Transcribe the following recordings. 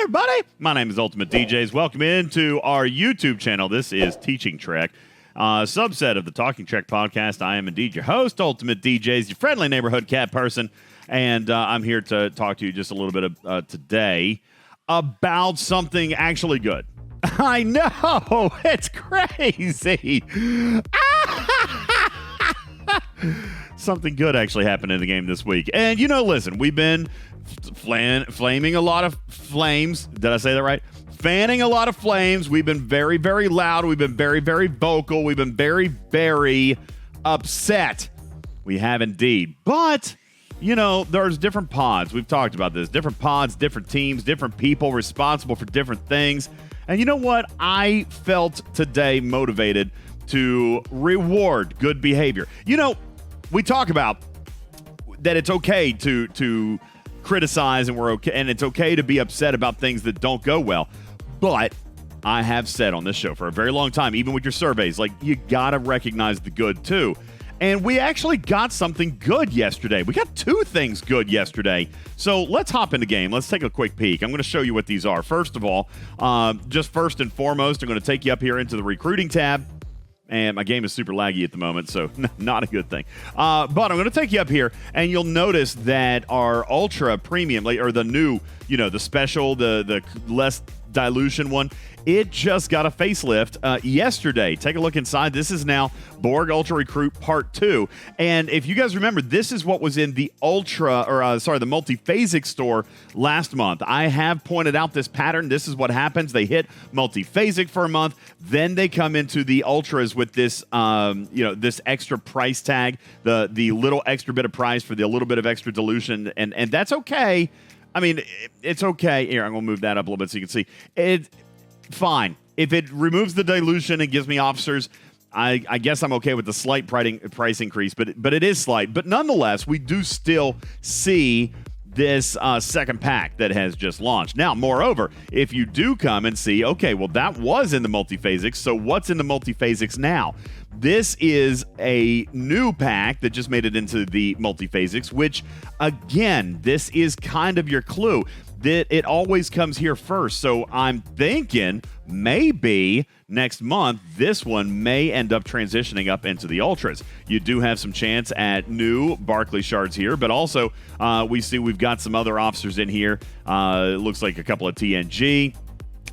everybody. My name is Ultimate DJs. Welcome into our YouTube channel. This is Teaching Trek, subset of the Talking Trek podcast. I am indeed your host, Ultimate DJs, your friendly neighborhood cat person, and I'm here to talk to you just a little bit today about something actually good. I know, it's crazy. Something good actually happened in the game this week. And, listen, we've been flaming a lot of flames. Did I say that right? Fanning a lot of flames. We've been very, very loud. We've been very, very vocal. We've been very, very upset. We have indeed. But, there's different pods. We've talked about this. Different pods, different teams, different people responsible for different things. And you know what? I felt today motivated to reward good behavior. We talk about that it's okay to criticize and it's okay to be upset about things that don't go well. But I have said on this show for a very long time, even with your surveys, you got to recognize the good too. And we actually got something good yesterday. We got two things good yesterday. So let's hop in the game. Let's take a quick peek. I'm going to show you what these are. First of all, just first and foremost, I'm going to take you up here into the recruiting tab. And my game is super laggy at the moment, so not a good thing. But I'm going to take you up here, and you'll notice that our Ultra Premium, or the new, the special, the less dilution one, it just got a facelift yesterday. Take a look inside. This is now Borg Ultra Recruit Part 2. And if you guys remember, this is what was in the the multiphasic store last month. I have pointed out this pattern. This is what happens. They hit multiphasic for a month. Then they come into the Ultras with this, this extra price tag, the little extra bit of price for the little bit of extra dilution. And that's okay. I mean, it's okay. Here, I'm going to move that up a little bit so you can see. It's fine. If it removes the dilution and gives me officers, I guess I'm okay with the slight price increase, but it is slight. But nonetheless, we do still see this second pack that has just launched. Now, moreover, if you do come and see, okay, well, that was in the multiphasics, so what's in the multiphasics now? This is a new pack that just made it into the multiphasics, which, again, this is kind of your clue that it always comes here first. So I'm thinking maybe next month, this one may end up transitioning up into the Ultras. You do have some chance at new Barclay shards here, but also we see we've got some other officers in here. It looks like a couple of TNG.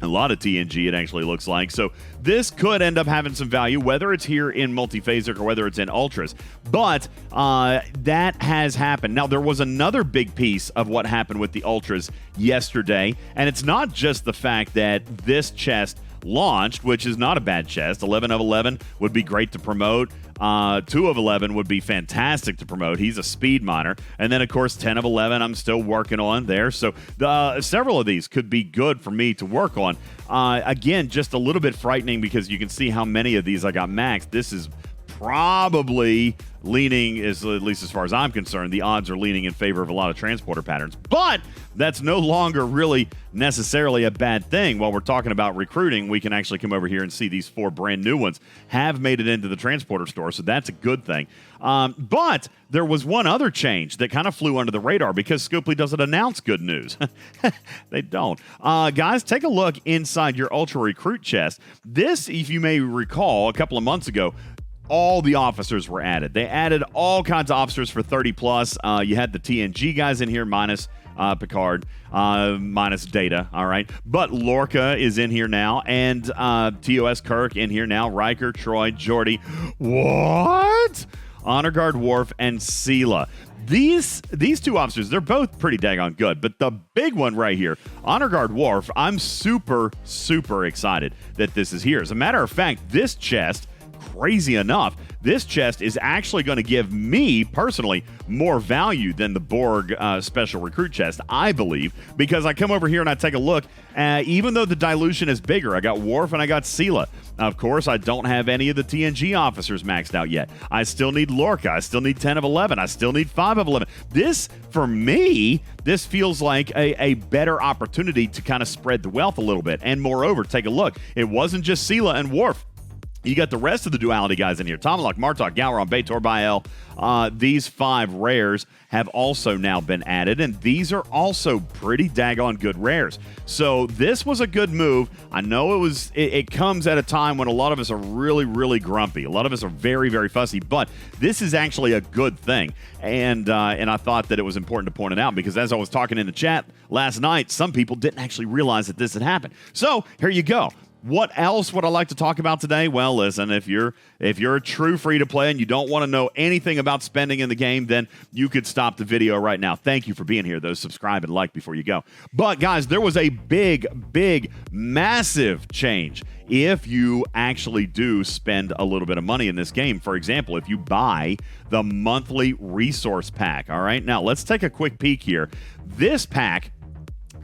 A lot of TNG, it actually looks like. So this could end up having some value, whether it's here in multiphasic or whether it's in Ultras. But that has happened. Now, there was another big piece of what happened with the Ultras yesterday, and it's not just the fact that this chest launched, which is not a bad chest. 11 of 11 would be great to promote. 2 of 11 would be fantastic to promote. He's a speed miner. And then, of course, 10 of 11 I'm still working on there. So several of these could be good for me to work on. Again, just a little bit frightening because you can see how many of these I got maxed. This is probably leaning, at least as far as I'm concerned, the odds are leaning in favor of a lot of transporter patterns. But that's no longer really necessarily a bad thing. While we're talking about recruiting, we can actually come over here and see these 4 brand new ones have made it into the transporter store, so that's a good thing. But there was one other change that kind of flew under the radar because Scopely doesn't announce good news. They don't. Guys, take a look inside your Ultra Recruit chest. This, if you may recall, a couple of months ago, all the officers were added. They added all kinds of officers for 30 plus. You had the TNG guys in here minus Picard, minus Data, all right? But Lorca is in here now, and TOS Kirk in here now, Riker, Troy, Geordi. What? Honor Guard Worf and Sela. These two officers, they're both pretty daggone good, but the big one right here, Honor Guard Worf, I'm super, super excited that this is here. As a matter of fact, this chest, crazy enough, this chest is actually going to give me, personally, more value than the Borg special recruit chest, I believe, because I come over here and I take a look, even though the dilution is bigger, I got Worf and I got Sela. Of course, I don't have any of the TNG officers maxed out yet. I still need Lorca. I still need 10 of 11. I still need 5 of 11. This, for me, this feels like a better opportunity to kind of spread the wealth a little bit. And moreover, take a look. It wasn't just Sela and Worf. You got the rest of the duality guys in here. Tomalak, Martok, Galron, Baitor, Bael. These 5 rares have also now been added, and these are also pretty daggone good rares. So this was a good move. I know it comes at a time when a lot of us are really, really grumpy. A lot of us are very, very fussy, but this is actually a good thing. And I thought that it was important to point it out because as I was talking in the chat last night, some people didn't actually realize that this had happened. So here you go. What else would I like to talk about today? Well, listen, if you're a true free-to-play and you don't want to know anything about spending in the game, then you could stop the video right now. Thank you for being here, though. Subscribe and like before you go. But, guys, there was a big, massive change if you actually do spend a little bit of money in this game. For example, if you buy the monthly resource pack, all right? Now, let's take a quick peek here. This pack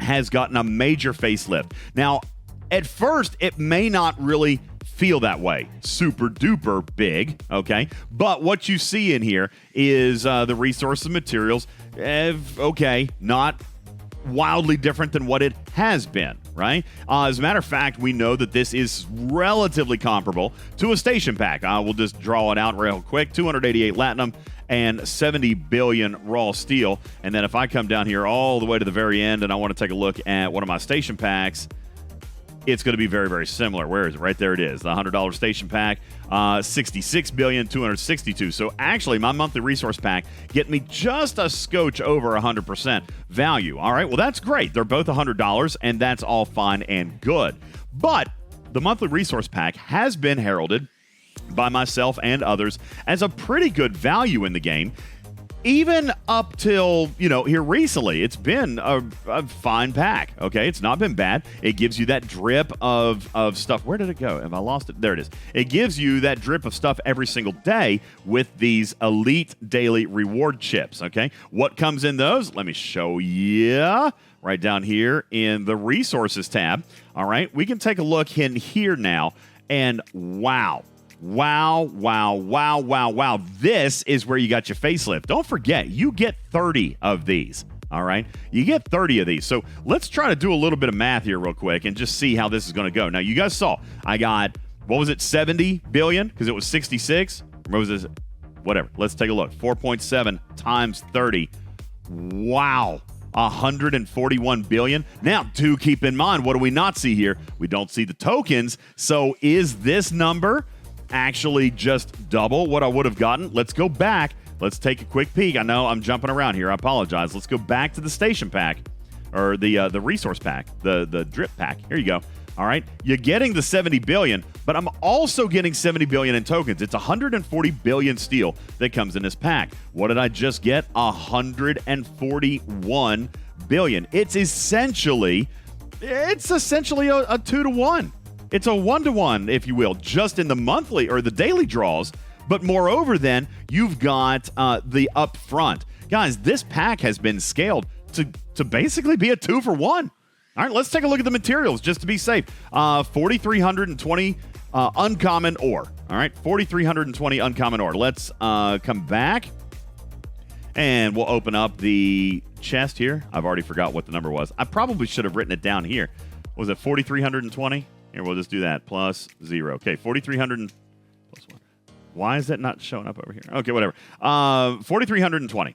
has gotten a major facelift. Now, at first, it may not really feel that way. Super duper big, okay? But what you see in here is the resources and materials, okay, not wildly different than what it has been, right? As a matter of fact, we know that this is relatively comparable to a station pack. We'll just draw it out real quick. 288 Latinum and 70 billion raw steel. And then if I come down here all the way to the very end and I want to take a look at one of my station packs, it's going to be very, very similar. Where is it? Right there it is. The $100 station pack, 66 billion, 262. So actually, my monthly resource pack getting me just a scotch over 100% value. All right, well, that's great. They're both $100, and that's all fine and good. But the monthly resource pack has been heralded by myself and others as a pretty good value in the game. Even up till, here recently, it's been a fine pack, okay? It's not been bad. It gives you that drip of stuff. Where did it go? Have I lost it? There it is. It gives you that drip of stuff every single day with these elite daily reward chips, okay? What comes in those? Let me show you right down here in the resources tab, all right? We can take a look in here now, and wow. Wow. This is where you got your facelift. Don't forget, you get 30 of these, all right? You get 30 of these. So let's try to do a little bit of math here real quick and just see how this is going to go. Now, you guys saw I got, 70 billion? Because it was 66? Or was this? Whatever. Let's take a look. 4.7 times 30. Wow. 141 billion. Now, do keep in mind, what do we not see here? We don't see the tokens. So is this number actually just double what I would have gotten? Let's go back. Let's take a quick peek. I know I'm jumping around here. I apologize. Let's go back to the station pack, or the resource pack, the drip pack. Here you go. All right. You're getting the 70 billion, but I'm also getting 70 billion in tokens. It's 140 billion steel that comes in this pack. What did I just get? 141 billion. It's essentially a 2-to-1. It's a 1-to-1, if you will, just in the monthly or the daily draws. But moreover, then, you've got the upfront. Guys, this pack has been scaled to basically be a 2-for-1. All right, let's take a look at the materials just to be safe. 4,320 uncommon ore. All right, 4,320 uncommon ore. Let's come back, and we'll open up the chest here. I've already forgot what the number was. I probably should have written it down here. Was it 4,320? Here, we'll just do that. Plus 0. Okay, 4,300 plus 1. Why is that not showing up over here? Okay, whatever. 4,320.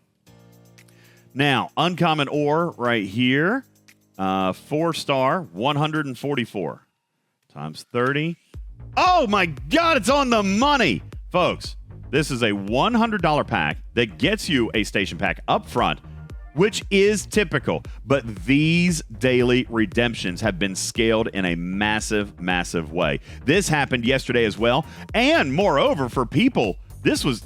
Now, uncommon ore right here. 4-star, 144. Times 30. Oh, my God, it's on the money. Folks, this is a $100 pack that gets you a station pack up front, which is typical. But these daily redemptions have been scaled in a massive, massive way. This happened yesterday as well. And moreover, for people, this was,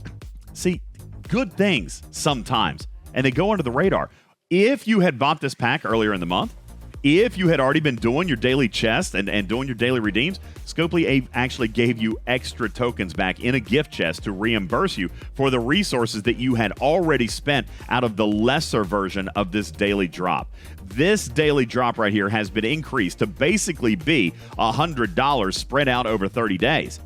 good things sometimes, and they go under the radar. If you had bought this pack earlier in the month, if you had already been doing your daily chest and doing your daily redeems, Scopely actually gave you extra tokens back in a gift chest to reimburse you for the resources that you had already spent out of the lesser version of this daily drop. This daily drop right here has been increased to basically be $100 spread out over 30 days.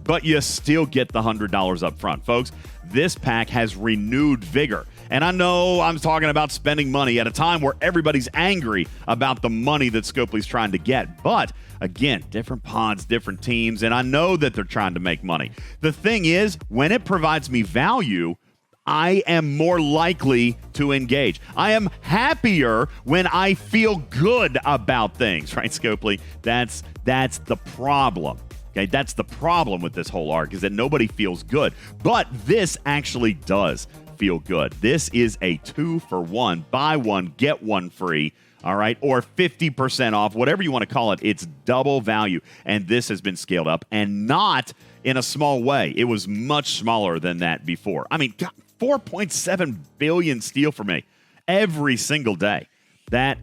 But you still get the $100 up front. Folks, this pack has renewed vigor. And I know I'm talking about spending money at a time where everybody's angry about the money that Scopely's trying to get. But again, different pods, different teams, and I know that they're trying to make money. The thing is, when it provides me value, I am more likely to engage. I am happier when I feel good about things, right, Scopely? That's the problem. Okay, that's the problem with this whole arc, is that nobody feels good. But this actually does feel good. This is a 2-for-1, buy one, get one free, all right, or 50% off, whatever you want to call it. It's double value, and this has been scaled up, and not in a small way. It was much smaller than that before. I mean, God, 4.7 billion steal for me every single day. That's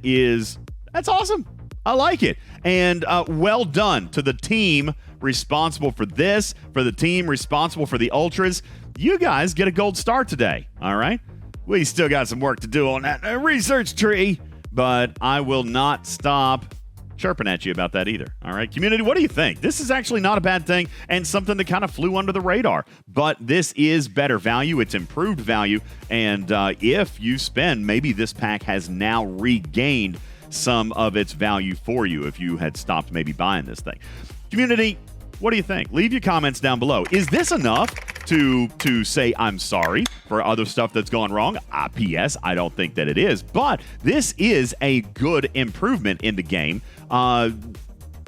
awesome. I like it. And well done to the team responsible for this, for the team responsible for the Ultras. You guys get a gold star today, all right? We still got some work to do on that research tree, but I will not stop chirping at you about that either. All right, community, what do you think? This is actually not a bad thing and something that kind of flew under the radar, but this is better value. It's improved value, and if you spend, maybe this pack has now regained some of its value for you if you had stopped maybe buying this thing. Community, what do you think? Leave your comments down below. Is this enough to say I'm sorry for other stuff that's gone wrong? P.S. I don't think that it is, but this is a good improvement in the game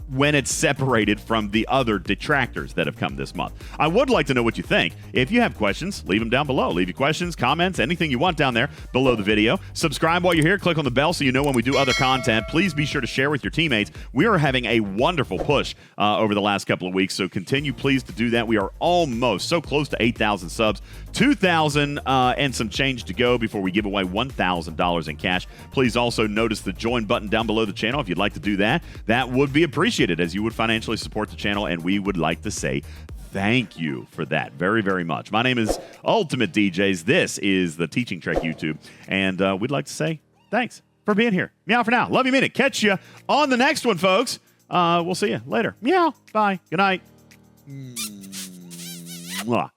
when it's separated from the other detractors that have come this month. I would like to know what you think. If you have questions, leave them down below. Leave your questions, comments, anything you want down there below the video. Subscribe while you're here. Click on the bell so you know when we do other content. Please be sure to share with your teammates. We are having a wonderful push over the last couple of weeks, so continue please to do that. We are almost so close to 8,000 subs, 2,000 and some change to go before we give away $1,000 in cash. Please also notice the join button down below the channel if you'd like to do that. That would be appreciated, as you would financially support the channel, and we would like to say thank you for that very, very much. My name is Ultimate DJs. This is the Teaching Trek YouTube, and we'd like to say thanks for being here. Meow for now. Love you, mean it. Catch you on the next one, folks. We'll see you later. Meow. Bye. Good night. Mwah.